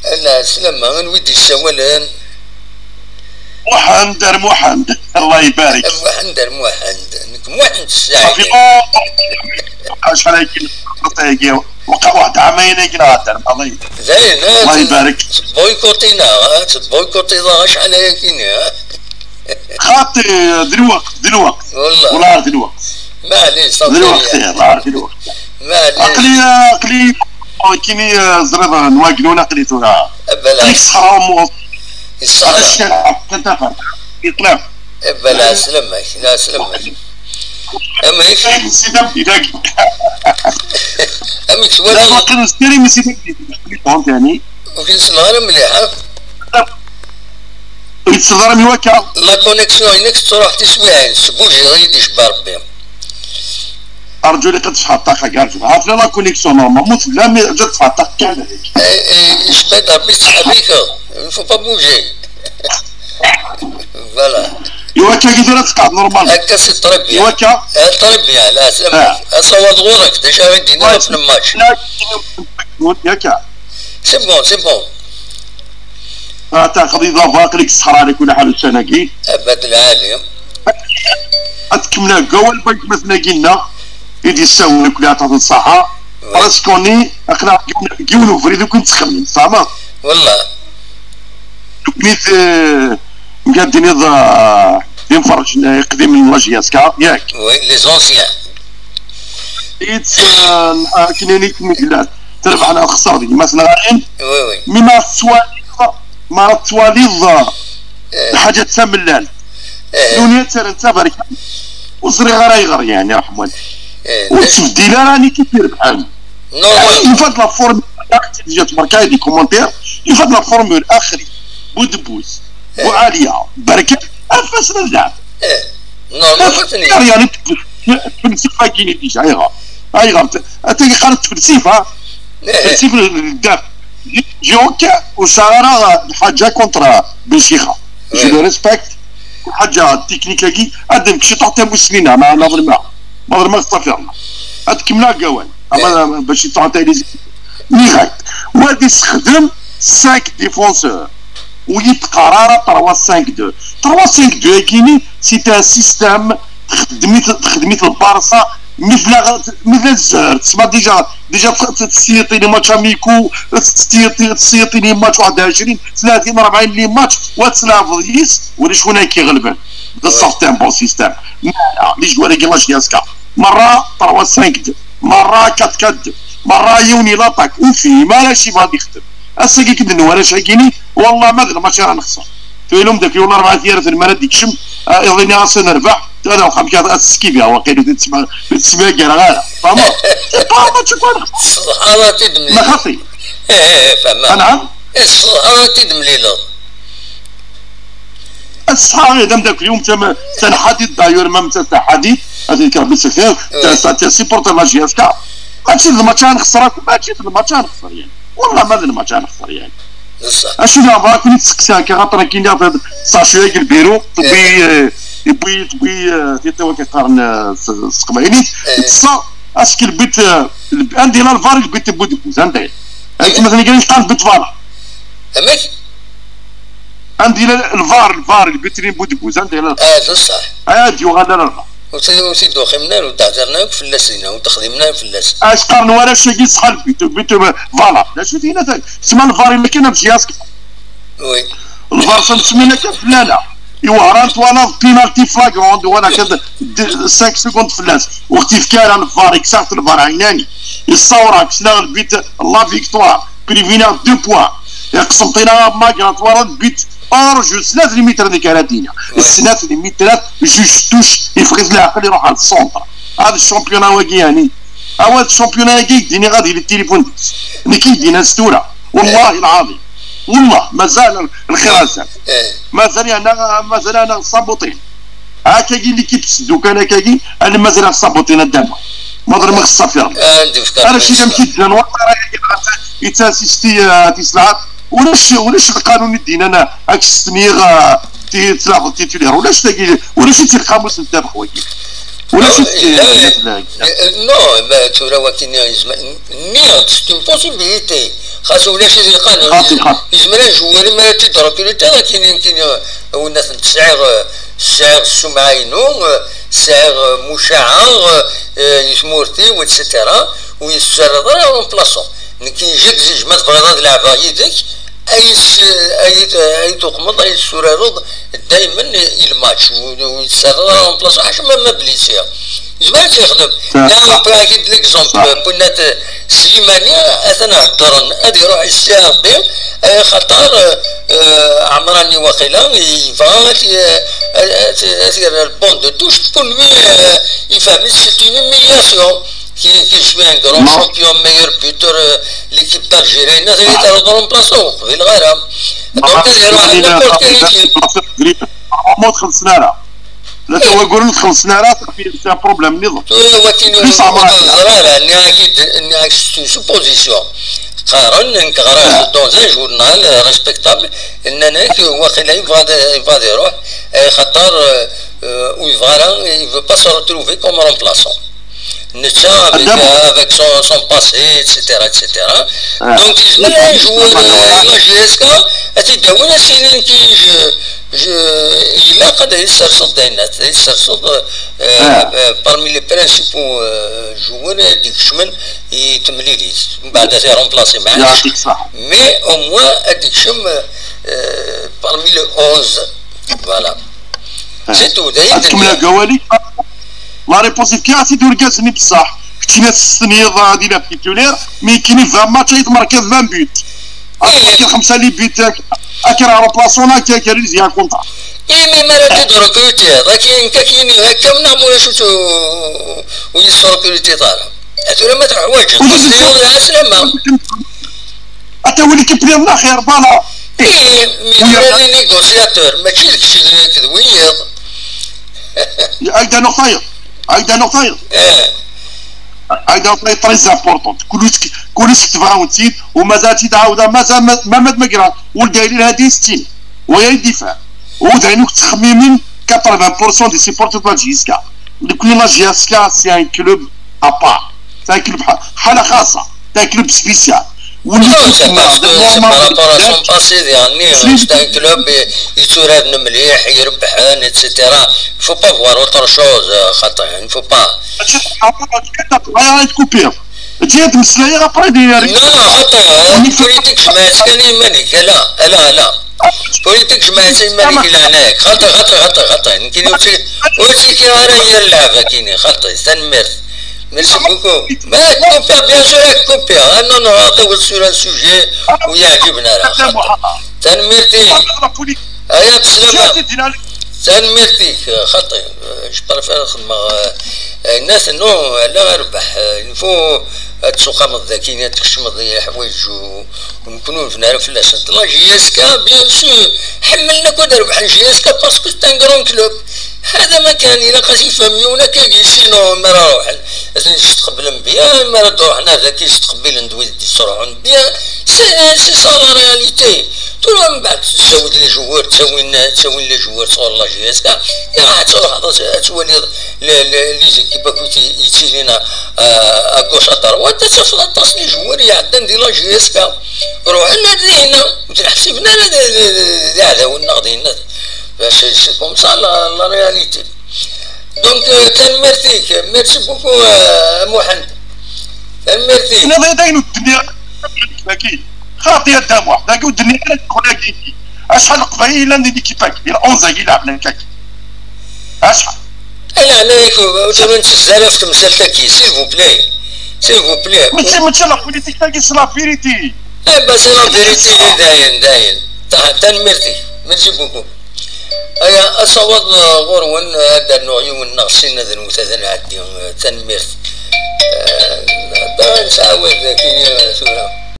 لا سلامة غير ودي السوالان. محند الله يبارك. محند الساعة. شحال هيك وقع واحد عامين هيك نهضر الله زين الله يبارك. بويكوتينا شحال هيك خاطي دلوقت والله دلوقت معليش دلوقت عقلي كيني زريضه نواقلونا قليتونا بلا صحراهم الصحراء الشارع كنت يطلع بلا سلامك لا سلامك امك سوالي لا باقي نستري من سيدي فهمت يعني وكل صغار مليحه يتصدر من وكا لا كونيكسيون انك تروح تسويها سبوجي غير يشبع ربي ارجو لي قد تفحط طاقه ارجو عرفنا لا كونيكسيون نورمال موت لا جات تفحط طاقه كامله هيك يشبع ربي صحابيك فو با بوجي فوالا يوكا كيدير تقعد نورمال هكا سي تربيه يوكا تربيه لا سلامك اصوت غورك تا شاوي دينا في الماتش ياكا سي بون تاخذ اضافه قليك الصحراء عليك ولا حال السناكي ابد العالم اتكمنا قول بنك مثلا قلنا يدي يساوي كلها تعطي الصحة راسكوني اقنع قولوا فريد كنت تخمم فاهمة والله كنت مقادين ينفرج يقدم الماجياسكا ياك وي لي زونسيان ايتس كنيني كميلات تربح على الخسارة دي مثلا غالين وي مما ما تواليض الحاجة تسملال لونيا ترى وصري غير يعني رحمن وتبديل راني كيدير بحال يفضل لا فورمول جات مركاي دي كومونتير يفضل لا فورمول اخري بودبوز وعاليه بركه افاسنا اللعب نورمال يعني تفلسفه كاينه ديجا ايغا انت قالت تفلسفه تفلسفه الدافع جوكا وصار الحاجه كونترا بلشيخه جو ريسبكت حاجه تكنيكا كي ادم كشي تعطي مسنينه ما نظر ما استفرنا اتكملا قوان اما باش تعطي لي نيغايت وغادي يستخدم 5 ديفونسور ويتقرر 3-5-2 كيني سي ان سيستيم تخدميت البارسا مثل الزهر تسمى ديجا تسيطي لي ماتش اميكو تسيطي لي ماتش 21 30 40 لي ماتش وتسلع فضيس ولا شكون هيك يغلبن بالصوت ان بون سيستيم لي جواري كيلاش ياسكا مره 3-5-2 مره 4-4-2 مره يوني لاطاك وفي ما شي غادي يخدم هسا كي كندير ولا شاكيني والله ما ادري ماتش راه نخسر تويلهم داك يوم 4 ايام في المراد ديكشم يظني راسي نربح انا وخمك السكيبيا وقيل تسمع كاع غالا فاهمه ما تشوفون الصحراء تدملي ما خطي فاهمه نعم الصحراء تدملي لا الصحراء دام ذاك اليوم تنحدد دايور ما متى حديد هذيك بالسفير تاع سيبورت ماجياسكا ماشي الماتش نخسرك ماشي الماتش نخسر يعني والله ما الماتش نخسر يعني اشو لا كنت تسكساك خاطر كاين ساشو البيرو تبي تيتو كيقارن السقمعيني تصا اسكي البيت عندي لا الفار البيت بودبوز عندي هاك مثلا قال لي قال بيت فار فهمت عندي الفار البيت بودبوز عندي لا صح عادي وغادا وسيدو خمنا وتعذرنا في اللسنا وتخدمنا في اللسن اش قارن ولا شي صح البيت فوالا لا شو دينا تسمى الفار اللي كاين بجياسك وي الفار سمينا كفلانه يوهرانت وانا بينالتي فلاغروند وانا كذا 5 سكوند فلاس وقتي في كان الفار كسرت الفار عيناني يصورك شنو البيت لا فيكتوار بريفينا 2 بوان يقسمطينا ماكرات ورا بيت اورجو 3 متر ديك هادينا 3 متر جوج توش يفقد العقل يروح على السونتر هذا الشامبيون واقي يعني هذا الشامبيون واقي ديني غادي للتليفون اللي كيدينا ستوره والله العظيم والله مازال الخراسان مازال انا صابوطين هكا كي اللي كيتسدو كان كاكي انا مازال صابوطين الدم ما ضر ما الصفير انا شي كان كيتزان وقت راه يتاسيستي تيسلعب ولاش القانون يدينا انا هاك السنيغ تيتلاقوا تيتولير ولاش تيقاموس الدم خويا ولاش نو تورا وكيني نيوت سي اون بوسيبيليتي خاص ولا شي قانون يزمر جوار ما تدرك ولا كاين يمكن والناس السعر السمعينو السعر مشاع يسمورتي واتسيتيرا ويسرد اون بلاصون كي يجيك زوج ما تبغي هاد اللعبه يدك اي تقمض اي السرارود دائما الماتش ويسرد اون بلاصون حاجه ما بليسيها زمان تيخدم لا باكيد ليكزومبل بنات سليماني اثنا هضرن ادي يروح الساعه بهم خطر عمراني وقيلا يفا تير البون دو توش بون لوي يفهم سي اون ميلياسيون كي شويه ان كرون شامبيون ميور بوتور ليكيب تالجيرينا اللي تاخذ بلاصو قبيل غيرها دونك يروح نيمبورت كاين موت 5 سنين لا تو يقولوا لك 5 سنين في بروبليم نظام ولكن الزرارة اني اكيد اني سوبوزيسيون قارن كغرا دون ان جورنال ريسبكتابل اننا واخيلا يفادي يروح خاطر ويفغارا يفو با سو روتروفي كوم رومبلاسون نتا avec son passé etc donc يزمر ان جوار لا جي اس كا اتيداونا سنين كي il a قد يسرصد دينات يسرصد parmi les principaux joueurs ديك الشمن يتمليليز من بعد سي رومبلاسي معاه مي او موان هذيك الشم parmi les 11 فوالا سي تو داير كمل قوالي لا ريبونسيف كي عطيتو الكاسني بصح كنتي السنيض هادي لا تيتولير مي كاين 20 ماتش يتماركي 20 بوت كاين 5 لي بوت اكرا روبلاسونا كاين مزيان كونطا مي ما تدركوتي لكن كاين هكا نعملوا شفتو ويسركوتي طالع هذول ما تروح واجد يا سلامه حتى هو اللي كيبري الله خير فوالا مي نيغوسياتور ماشي داكشي كدويض هيدا نقطه هيدا نقطه تري امبورطون كلش تبغاو نسيت ومازال تيعاود مازال ما مقرا والدليل هذه 60 وهي الدفاع وداينوك تخميمين 80% دي سيبورتور ديال جيسكا كل لا جيسكا سي ان كلوب ابار سي ان كلوب حاله خاصه سي ان كلوب سبيسيال بارابوراسيون باسي يعني سي ان كلوب يتوراد مليح يربحان اتسيتيرا فو با فوار اوتر شوز خاطر فو با تكوبير تجي مسلايه ابري ديال لا خاطر بوليتيك جماعه كان يمانيك لا بوليتيك جماعه يمانيك الى هناك خاطر يمكن وتي كي راهي اللعبه كاينين خاطر تنمر ميرسي بوكو ما كوبيا بيان سور كوبيا نو عطيو سور ان سوجي ويعجبنا راه تنمرتي هيا بسلامه تنمرتي خاطر جو بريفير نخدم الناس انه لا ربح نفو السوق الذكيه تكشمض الحوايج ونكونوا نعرف لاش لا جي اس كا بيان سور حملنا كون ربح جي اس كا باسكو سي ان كرون كلوب هذا ما كان الا قاسي يفهمونا كي سينو ما راروح تقبل بيان ما روحنا هذا كي تقبل ندوي تروحون بيان سي سا لا رياليتي تو من بعد تسوي لي جوار تسوي لي جوار صور لا جي اس كا راح تولي لي زيكيب كوتي يتيلينا اكوش ادروات تفضل تصني جوار يعدن دي لا جي اس كا روحنا دينا وتحسبنا هذا والناضينا باش سي كوم سا لا رياليتي دونك تنمرتيك ميرسي بوكو محمد تنمرتيك انا ضايدين الدنيا اكيد خاطي قدام واحد هاكا الدنيا كلها كيكي اشحال قبيله ندير كيفاك ديال 11 يلعب هكاك اشحال انا عليك وتمن بزاف تمثلتك سيل فو بلاي ماشي لا بوليتيك تاعي سي لا فيريتي بس لا فيريتي داين تنمرتي ميرسي بوكو أيا أصوات غرون هذا النوعي والنقصين هذا المتذن عدي تنمير بان ساوي ذاكي سورة